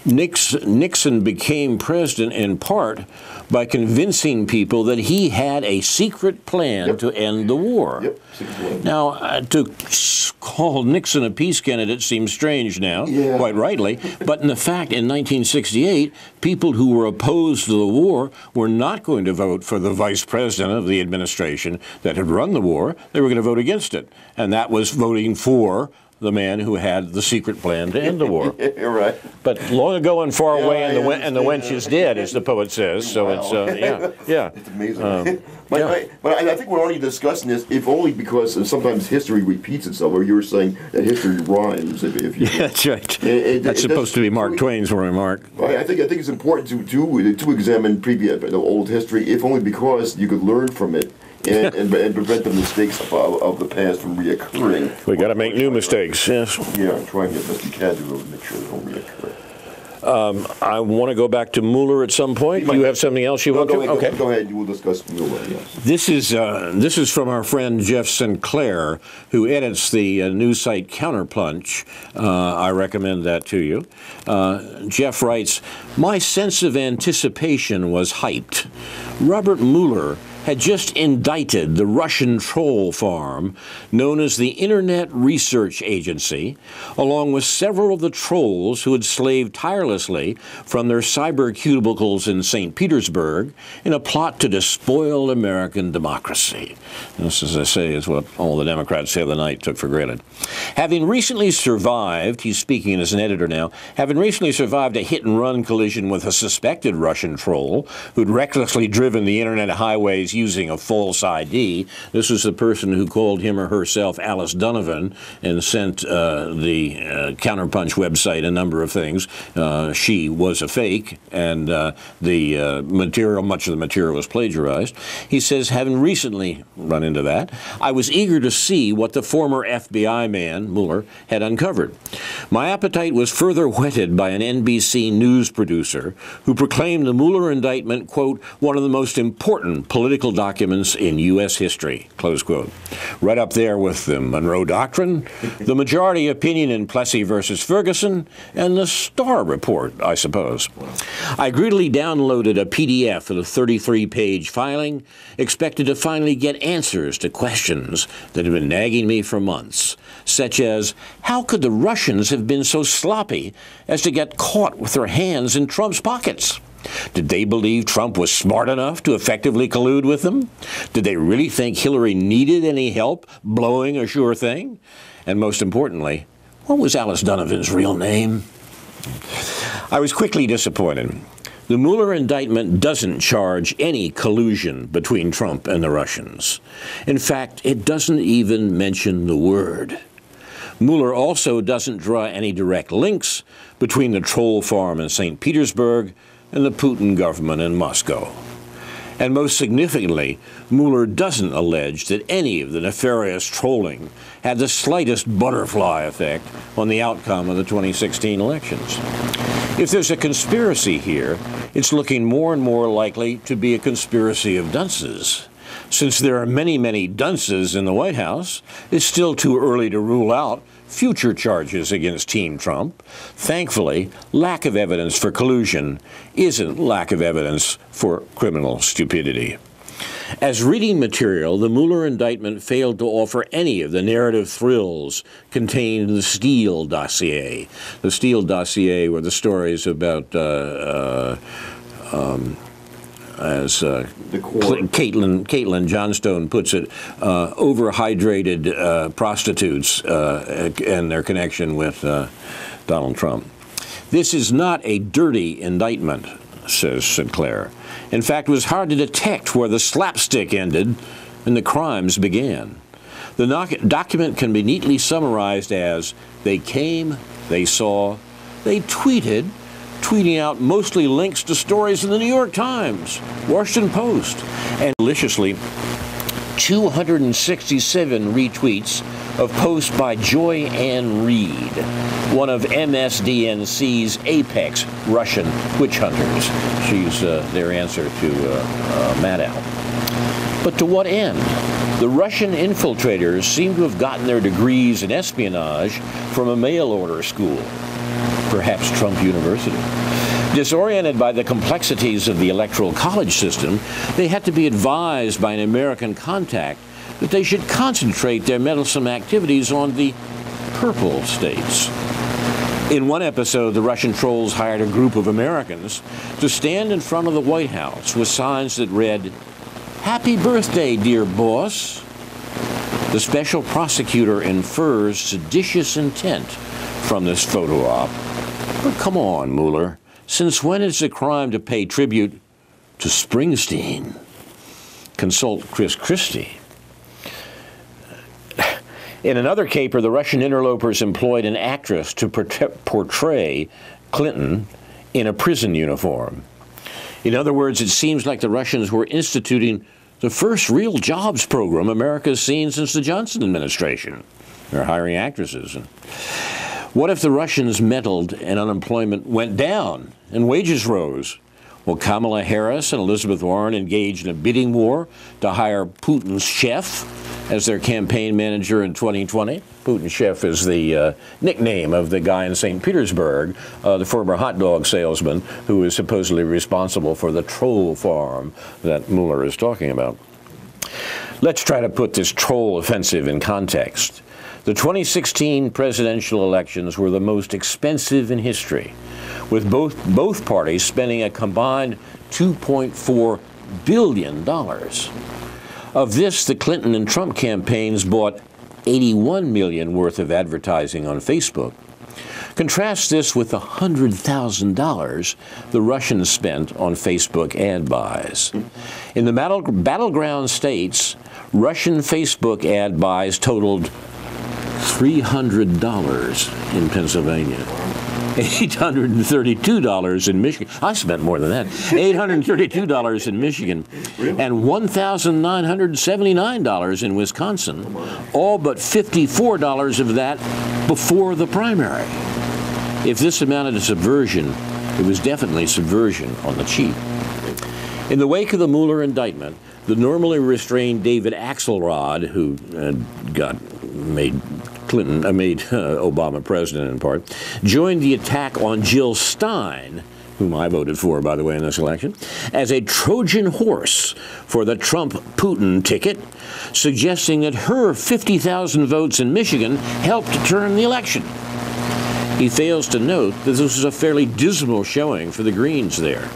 Nixon became president in part by convincing people that he had a secret plan to end the war. Now, to call Nixon a peace candidate seems strange now, quite rightly, but in fact, in 1968, people who were opposed to the war were not going to vote for the vice president of the administration that had run the war. They were going to vote against it, and that was voting for the man who had the secret plan to end the war. You're right. But long ago and far away, and the wench is dead, as the poet says. So it's It's amazing. But I think we're only discussing this, if only because sometimes history repeats itself. Or you were saying that history rhymes. If you that's right. That's supposed to be Mark Twain's remark. I think it's important to examine the old history, if only because you could learn from it. And prevent the mistakes of the past from reoccurring. We got to make new mistakes, yes. Yeah, trying as best you can to make sure they don't reoccur. I want to go back to Mueller at some point. Do you have something else you want to? Okay. Go ahead. You will discuss Mueller. Yes. This is from our friend Jeff Sinclair, who edits the news site Counterpunch. I recommend that to you. Jeff writes, "My sense of anticipation was hyped. Robert Mueller had just indicted the Russian troll farm known as the Internet Research Agency, along with several of the trolls who had slaved tirelessly from their cyber cubicles in St. Petersburg in a plot to despoil American democracy." This, as I say, is what all the Democrats the other night took for granted. Having recently survived, he's speaking as an editor now, having recently survived a hit-and-run collision with a suspected Russian troll who'd recklessly driven the Internet highways using a false ID. This was the person who called him or herself Alice Donovan and sent the Counterpunch website a number of things. She was a fake, and much of the material was plagiarized. He says, having recently run into that, I was eager to see what the former FBI man, Mueller, had uncovered. My appetite was further whetted by an NBC News producer who proclaimed the Mueller indictment, quote, one of the most important political documents in U.S. history, close quote. Right up there with the Monroe Doctrine, the majority opinion in Plessy versus Ferguson, and the Starr Report, I suppose. I greedily downloaded a PDF of the 33-page filing, expected to finally get answers to questions that had been nagging me for months, such as, how could the Russians have been so sloppy as to get caught with their hands in Trump's pockets? Did they believe Trump was smart enough to effectively collude with them? Did they really think Hillary needed any help blowing a sure thing? And most importantly, what was Alice Donovan's real name? I was quickly disappointed. The Mueller indictment doesn't charge any collusion between Trump and the Russians. In fact, it doesn't even mention the word. Mueller also doesn't draw any direct links between the troll farm in St. Petersburg and the Putin government in Moscow. And most significantly, Mueller doesn't allege that any of the nefarious trolling had the slightest butterfly effect on the outcome of the 2016 elections. If there's a conspiracy here, it's looking more and more likely to be a conspiracy of dunces. Since there are many, many dunces in the White House, it's still too early to rule out future charges against Team Trump. Thankfully, lack of evidence for collusion isn't lack of evidence for criminal stupidity. As reading material, the Mueller indictment failed to offer any of the narrative thrills contained in the Steele dossier. The Steele dossier were the stories about, as Caitlin Johnstone puts it, overhydrated prostitutes and their connection with Donald Trump. This is not a dirty indictment, says Sinclair. In fact, it was hard to detect where the slapstick ended and the crimes began. The document can be neatly summarized as, they came, they saw, they tweeted, tweeting out mostly links to stories in the New York Times, Washington Post, and maliciously 267 retweets of posts by Joy Ann Reid, one of MSDNC's apex Russian witch hunters. She's their answer to Mandel. But to what end? The Russian infiltrators seem to have gotten their degrees in espionage from a mail-order school, perhaps Trump University. Disoriented by the complexities of the electoral college system, they had to be advised by an American contact that they should concentrate their meddlesome activities on the purple states. In one episode, the Russian trolls hired a group of Americans to stand in front of the White House with signs that read, "Happy birthday, dear boss." The special prosecutor infers seditious intent from this photo op. But come on, Mueller. Since when is it a crime to pay tribute to Springsteen? Consult Chris Christie. In another caper, the Russian interlopers employed an actress to portray Clinton in a prison uniform. In other words, it seems like the Russians were instituting the first real jobs program America's seen since the Johnson administration. They're hiring actresses. What if the Russians meddled and unemployment went down and wages rose? Will Kamala Harris and Elizabeth Warren engage in a bidding war to hire Putin's chef as their campaign manager in 2020? Putin's chef is the nickname of the guy in St. Petersburg, the former hot dog salesman who is supposedly responsible for the troll farm that Mueller is talking about. Let's try to put this troll offensive in context. The 2016 presidential elections were the most expensive in history, with both parties spending a combined $2.4 billion. Of this, the Clinton and Trump campaigns bought $81 million worth of advertising on Facebook. Contrast this with the $100,000 the Russians spent on Facebook ad buys. In the battleground states, Russian Facebook ad buys totaled $300 in Pennsylvania, $832 in Michigan. I spent more than that. $832 in Michigan, and $1,979 in Wisconsin, all but $54 of that before the primary. If this amounted to subversion, it was definitely subversion on the cheap. In the wake of the Mueller indictment, the normally restrained David Axelrod, who made Obama president in part, joined the attack on Jill Stein, whom I voted for, by the way, in this election, as a Trojan horse for the Trump-Putin ticket, suggesting that her 50,000 votes in Michigan helped to turn the election. He fails to note that this was a fairly dismal showing for the Greens there.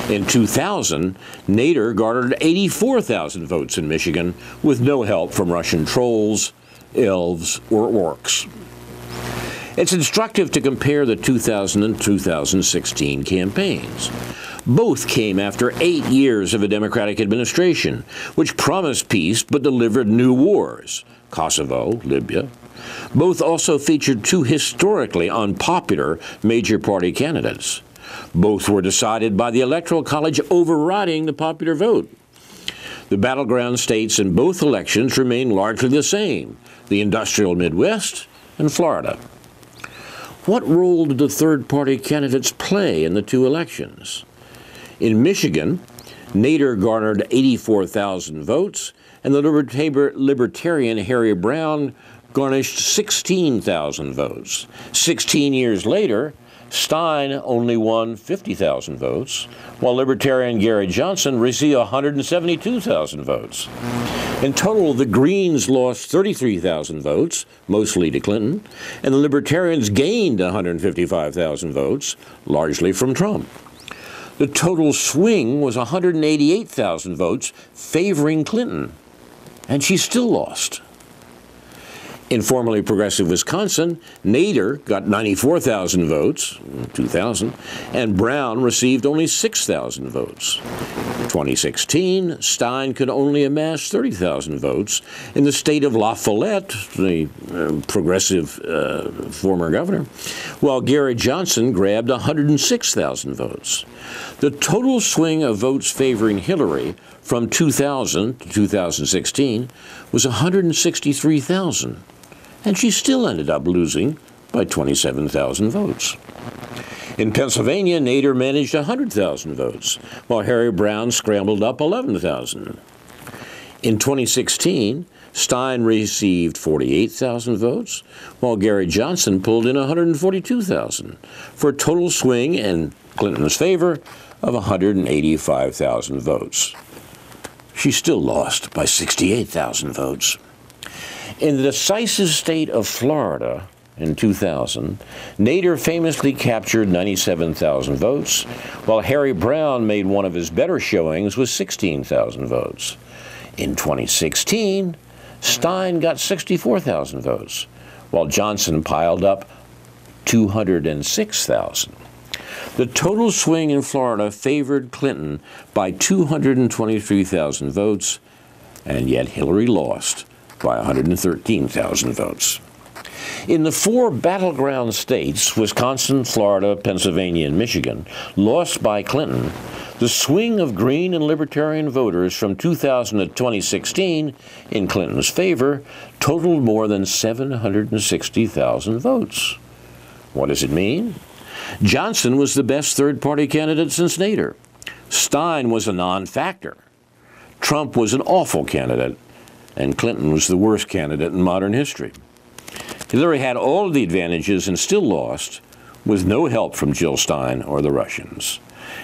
In 2000, Nader garnered 84,000 votes in Michigan with no help from Russian trolls, elves, or orcs. It's instructive to compare the 2000 and 2016 campaigns. Both came after 8 years of a Democratic administration, which promised peace but delivered new wars, Kosovo, Libya. Both also featured two historically unpopular major party candidates. Both were decided by the Electoral College overriding the popular vote. The battleground states in both elections remain largely the same, the industrial Midwest and Florida. What role did the third-party candidates play in the two elections? In Michigan, Nader garnered 84,000 votes, and the libertarian Harry Brown garnished 16,000 votes. 16 years later, Stein only won 50,000 votes, while Libertarian Gary Johnson received 172,000 votes. In total, the Greens lost 33,000 votes, mostly to Clinton, and the Libertarians gained 155,000 votes, largely from Trump. The total swing was 188,000 votes favoring Clinton, and she still lost. In formerly progressive Wisconsin, Nader got 94,000 votes, 2,000, and Brown received only 6,000 votes. In 2016, Stein could only amass 30,000 votes in the state of La Follette, the progressive former governor, while Gary Johnson grabbed 106,000 votes. The total swing of votes favoring Hillary from 2000 to 2016 was 163,000. And she still ended up losing by 27,000 votes. In Pennsylvania, Nader managed 100,000 votes, while Harry Brown scrambled up 11,000. In 2016, Stein received 48,000 votes, while Gary Johnson pulled in 142,000, for a total swing in Clinton's favor of 185,000 votes. She still lost by 68,000 votes. In the decisive state of Florida in 2000, Nader famously captured 97,000 votes, while Harry Brown made one of his better showings with 16,000 votes. In 2016, Stein got 64,000 votes, while Johnson piled up 206,000. The total swing in Florida favored Clinton by 223,000 votes, and yet Hillary lost by 113,000 votes. In the four battleground states, Wisconsin, Florida, Pennsylvania, and Michigan, lost by Clinton, the swing of Green and Libertarian voters from 2000 to 2016 in Clinton's favor totaled more than 760,000 votes. What does it mean? Johnson was the best third-party candidate since Nader. Stein was a non-factor. Trump was an awful candidate, and Clinton was the worst candidate in modern history. Hillary had all of the advantages and still lost, with no help from Jill Stein or the Russians.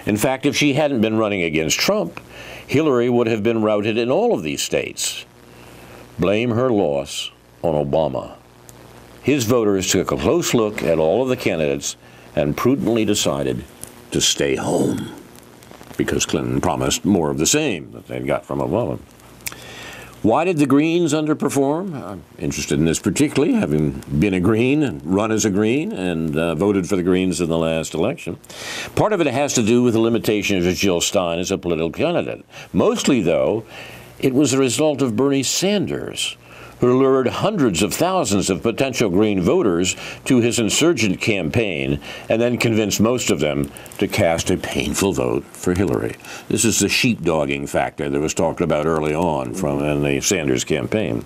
In fact, if she hadn't been running against Trump, Hillary would have been routed in all of these states. Blame her loss on Obama. His voters took a close look at all of the candidates and prudently decided to stay home, because Clinton promised more of the same that they'd got from Obama. Why did the Greens underperform? I'm interested in this particularly, having been a Green and run as a Green and voted for the Greens in the last election. Part of it has to do with the limitations of Jill Stein as a political candidate. Mostly, though, it was a result of Bernie Sanders, who lured hundreds of thousands of potential Green voters to his insurgent campaign and then convinced most of them to cast a painful vote for Hillary. This is the sheepdogging factor that was talked about early on in the Sanders campaign.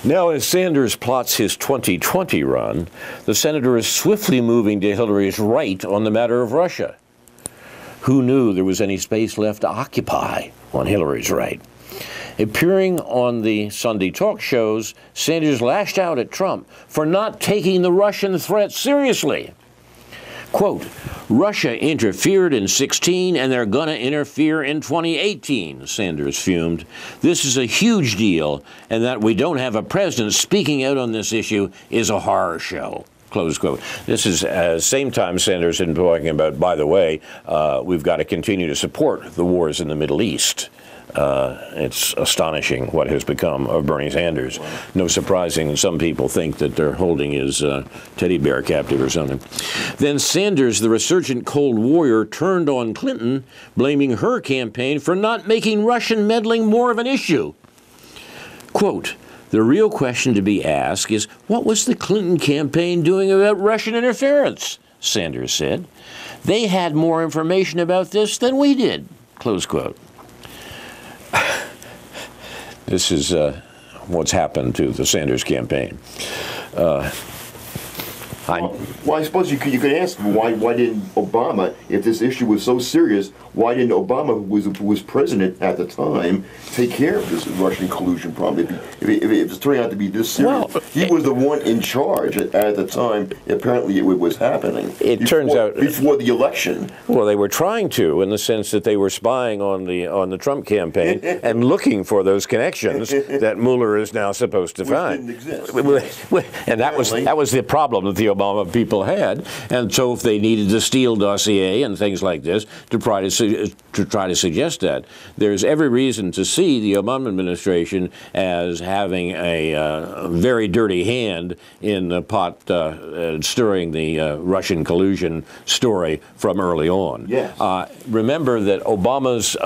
Now, as Sanders plots his 2020 run, the senator is swiftly moving to Hillary's right on the matter of Russia. Who knew there was any space left to occupy on Hillary's right? Appearing on the Sunday talk shows, Sanders lashed out at Trump for not taking the Russian threat seriously. Quote, Russia interfered in 2016 and they're going to interfere in 2018, Sanders fumed. This is a huge deal, and that we don't have a president speaking out on this issue is a horror show. Close quote. This is same time Sanders had been talking about, by the way, we've got to continue to support the wars in the Middle East. It's astonishing what has become of Bernie Sanders. No surprising some people think that they're holding his teddy bear captive or something. Then Sanders, the resurgent Cold Warrior, turned on Clinton, blaming her campaign for not making Russian meddling more of an issue. Quote, the real question to be asked is, what was the Clinton campaign doing about Russian interference? Sanders said. They had more information about this than we did. Close quote. This is what's happened to the Sanders campaign. Well, I suppose you could ask why didn't Obama, if this issue was so serious, why didn't Obama, who was president at the time, take care of this Russian collusion problem? If it's turning out to be this serious, he was the one in charge at the time. Apparently, it was happening. It turns out before the election. Well, they were trying to, in the sense that they were spying on the Trump campaign and looking for those connections that Mueller is now supposed to find. Didn't exist. And that was the problem that the Obama people had. And so, if they needed the Steele dossier and things like this to try to suggest that, there's every reason to see the Obama administration as having a very dirty hand in the pot stirring the Russian collusion story from early on. Yes. Remember that Obama's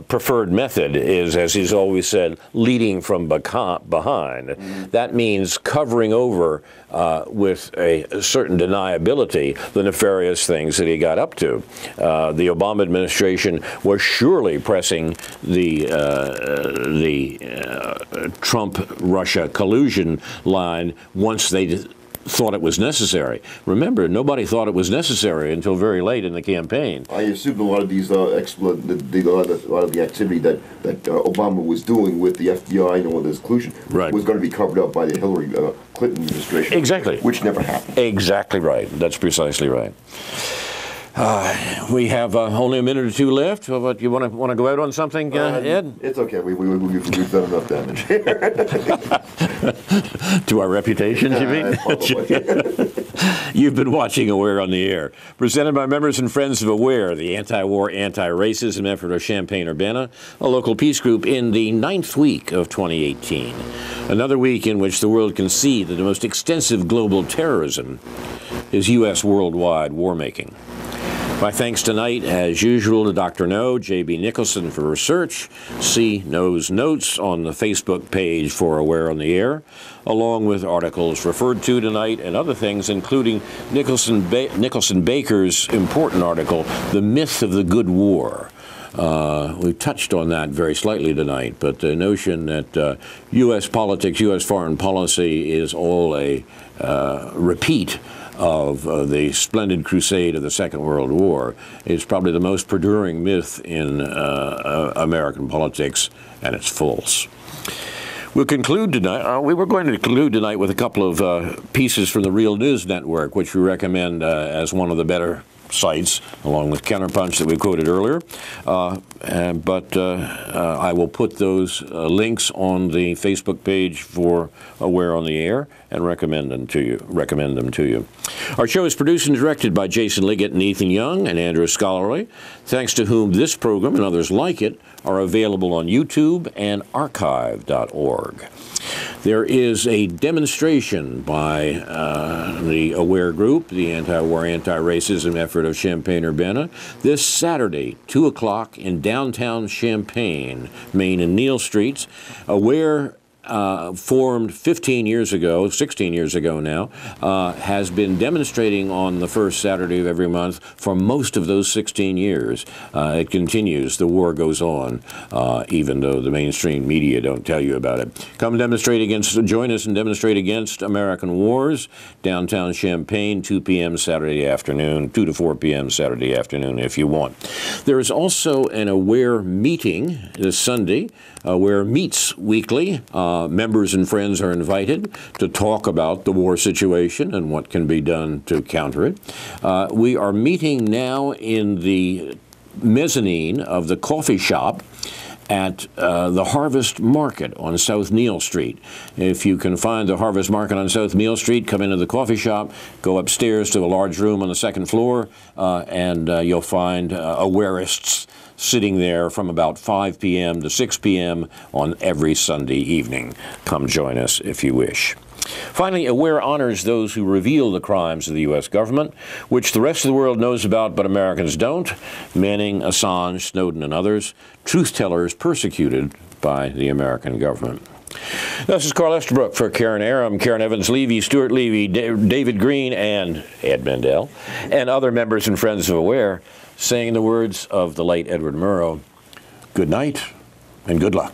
preferred method is, as he's always said, leading from behind. Mm-hmm. That means covering over with a certain deniability the nefarious things that he got up to. The Obama administration was surely pressing the Trump-Russia collusion line once they thought it was necessary. Remember, nobody thought it was necessary until very late in the campaign. I assumed a lot of these a lot of the activity that Obama was doing with the FBI and all this collusion was going to be covered up by the Hillary Clinton administration. Exactly. Which never happened. Exactly right. That's precisely right. We have only a minute or two left. But you want to go out on something, Ed? It's okay. We've done enough damage. To our reputations, you mean? You've been watching Aware on the Air, presented by members and friends of Aware, the anti-war, anti-racism effort of Champaign, Urbana, a local peace group in the 9th week of 2018. Another week in which the world can see that the most extensive global terrorism is U.S. worldwide war-making. My thanks tonight, as usual, to Dr. No, J.B. Nicholson for research. See No's notes on the Facebook page for Aware on the Air, along with articles referred to tonight and other things, including Nicholson Baker's important article, The Myth of the Good War. We touched on that very slightly tonight, but the notion that U.S. politics, U.S. foreign policy is all a repeat of the splendid crusade of the Second World War is probably the most perduring myth in American politics, and it's false. We'll conclude tonight. We were going to conclude tonight with a couple of pieces from the Real News Network, which we recommend as one of the better sites, along with Counterpunch that we quoted earlier. But I will put those links on the Facebook page for Aware on the Air and recommend them to you. Our show is produced and directed by Jason Liggett and Ethan Young and Andrew Scholarly, thanks to whom this program and others like it are available on YouTube and archive.org. There is a demonstration by the Aware Group, the anti-war, anti-racism effort of Champaign, Urbana, this Saturday, 2 o'clock in downtown Champaign, Main and Neal Streets. Aware formed 15 years ago, 16 years ago now, has been demonstrating on the first Saturday of every month for most of those 16 years. It continues. The war goes on, even though the mainstream media don't tell you about it. Come join us and demonstrate against American wars. Downtown Champaign, 2 p.m. Saturday afternoon, 2 to 4 p.m. Saturday afternoon if you want. There is also an Aware meeting this Sunday. Aware meets weekly. Members and friends are invited to talk about the war situation and what can be done to counter it. We are meeting now in the mezzanine of the coffee shop at the Harvest Market on South Neal Street. If you can find the Harvest Market on South Neal Street, come into the coffee shop, go upstairs to a large room on the second floor, and you'll find Awareists sitting there from about 5 p.m. to 6 p.m. on every Sunday evening. Come join us if you wish. Finally, Aware honors those who reveal the crimes of the U.S. government, which the rest of the world knows about but Americans don't. Manning, Assange, Snowden, and others. Truth-tellers persecuted by the American government. This is Carl Estabrook for Karen Aram, Karen Evans-Levy, Stuart Levy, David Green, and Ed Mandel, and other members and friends of Aware, saying the words of the late Edward Murrow, good night and good luck.